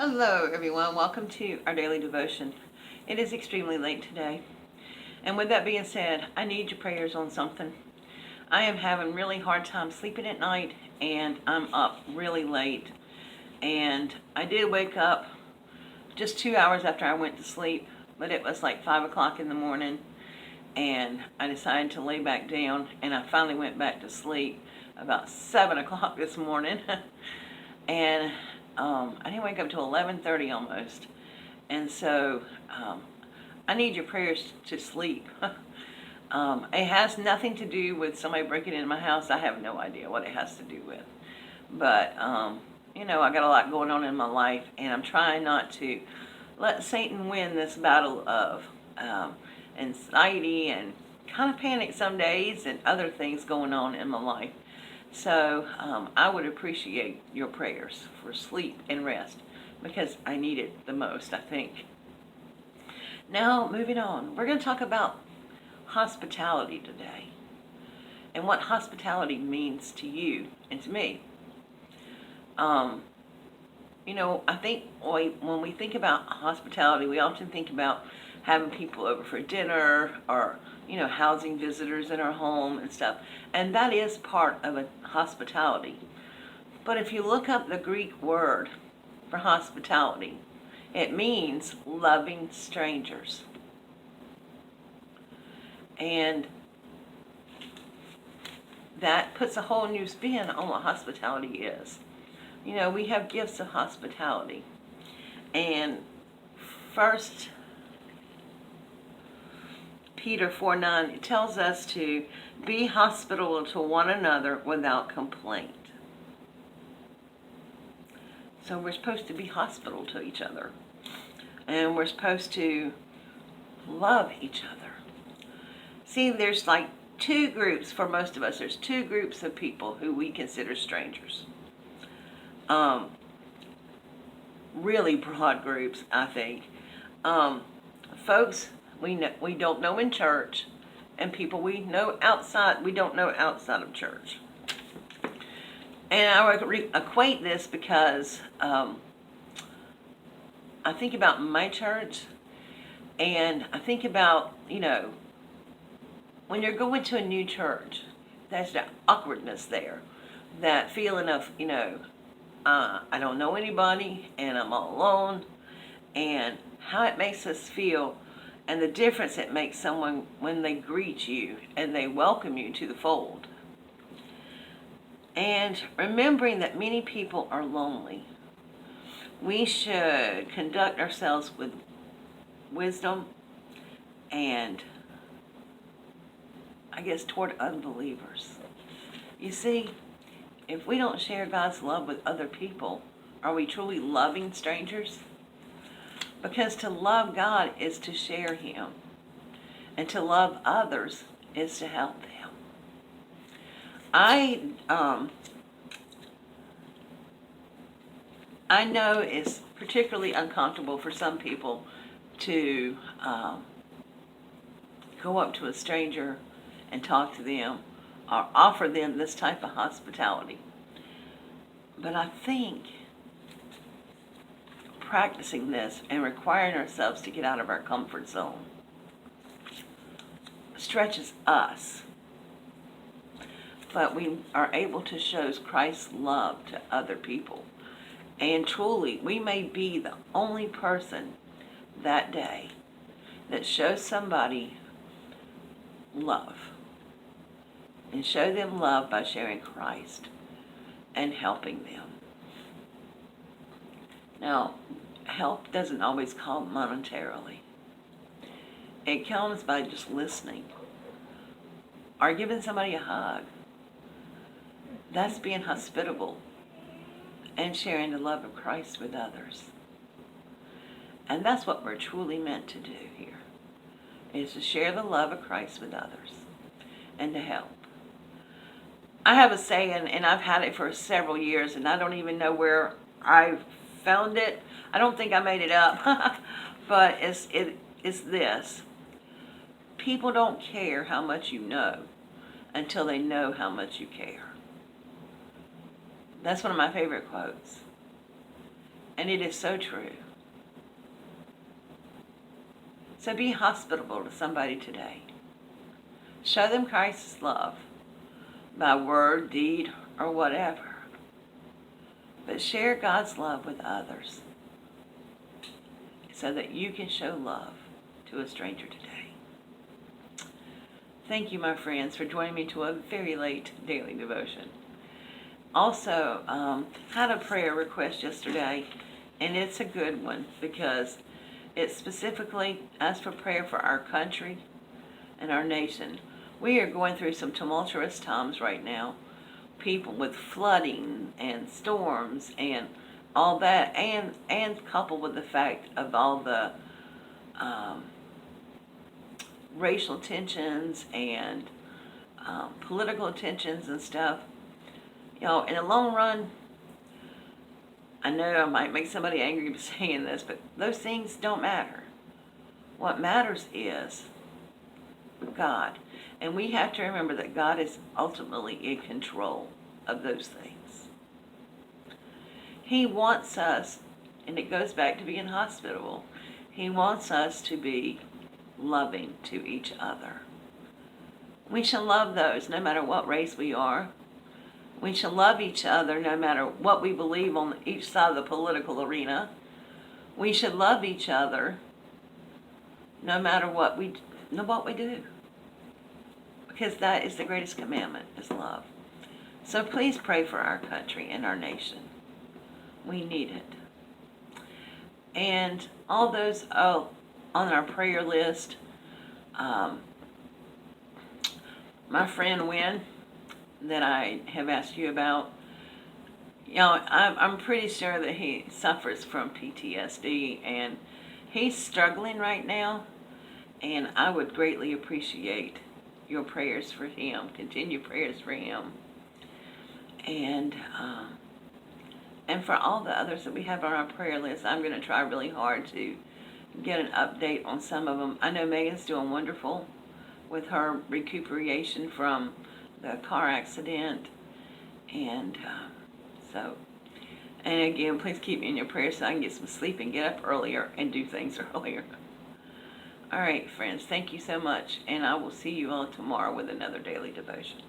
Hello, everyone. Welcome to our daily devotion. It is extremely late today. And with that being said, I need your prayers on something. I am having really hard time sleeping at night, and I'm up really late. And I did wake up just 2 hours after I went to sleep, but it was like 5 o'clock in the morning. And I decided to lay back down, and I finally went back to sleep about 7 o'clock this morning. And I didn't wake up till 11:30 almost, and so I need your prayers to sleep. It has nothing to do with somebody breaking into my house. I have no idea what it has to do with, but I got a lot going on in my life, and I'm trying not to let Satan win this battle of anxiety and kind of panic some days and other things going on in my life. So I would appreciate your prayers for sleep and rest because I need it the most, I think. Now, moving on, we're going to talk about hospitality today and what hospitality means to you and to me. I think when we think about hospitality, we often think about having people over for dinner or, housing visitors in our home and stuff. And that is part of a hospitality. But if you look up the Greek word for hospitality, it means loving strangers. And that puts a whole new spin on what hospitality is. We have gifts of hospitality. And First Peter 4:9, it tells us to be hospitable to one another without complaint. So we're supposed to be hospitable to each other. And we're supposed to love each other. See, there's like two groups for most of us. There's two groups of people who we consider strangers. Really broad groups, I think. Folks we don't know in church, and people we don't know outside of church. And I would equate this because I think about my church, and I think about, when you're going to a new church, there's that awkwardness there, that feeling of, I don't know anybody, and I'm all alone, and how it makes us feel, and the difference it makes someone when they greet you and they welcome you to the fold. And remembering that many people are lonely, we should conduct ourselves with wisdom and, I guess, toward unbelievers. You see, if we don't share God's love with other people, are we truly loving strangers? Because to love God is to share Him, and to love others is to help them. I know it's particularly uncomfortable for some people to go up to a stranger and talk to them or offer them this type of hospitality. But I think practicing this and requiring ourselves to get out of our comfort zone stretches us, but we are able to show Christ's love to other people. And truly, we may be the only person that day that shows somebody love, and show them love by sharing Christ and helping them. Now, help doesn't always come monetarily. It comes by just listening or giving somebody a hug. That's being hospitable and sharing the love of Christ with others. And that's what we're truly meant to do here, is to share the love of Christ with others and to help. I have a saying, and I've had it for several years, and I don't even know where I found it. I don't think I made it up, but it's this. People don't care how much you know until they know how much you care. That's one of my favorite quotes. And it is so true. So be hospitable to somebody today. Show them Christ's love by word, deed, or whatever. But share God's love with others so that you can show love to a stranger today. Thank you, my friends, for joining me to a very late daily devotion. Also, had a prayer request yesterday, and it's a good one because it specifically asked for prayer for our country and our nation. We are going through some tumultuous times right now. People with flooding and storms and all that, and coupled with the fact of all the racial tensions and political tensions and stuff. You know, in the long run, I know I might make somebody angry saying this, but those things don't matter. What matters is God. And we have to remember that God is ultimately in control of those things. He wants us, and it goes back to being hospitable, He wants us to be loving to each other. We shall love those no matter what race we are. We shall love each other no matter what we believe on each side of the political arena. We should love each other no matter what we do. Because that is the greatest commandment, is love. So please pray for our country and our nation. We need it. And all those on our prayer list, my friend Wynn, that I have asked you about, you know, I'm pretty sure that he suffers from PTSD, and he's struggling right now, and I would greatly appreciate your prayers for him, continued prayers for him, and for all the others that we have on our prayer list. I'm going to try really hard to get an update on some of them. I know Megan's doing wonderful with her recuperation from the car accident, and and again, please keep me in your prayers so I can get some sleep and get up earlier and do things earlier. All right, friends, thank you so much, and I will see you all tomorrow with another daily devotion.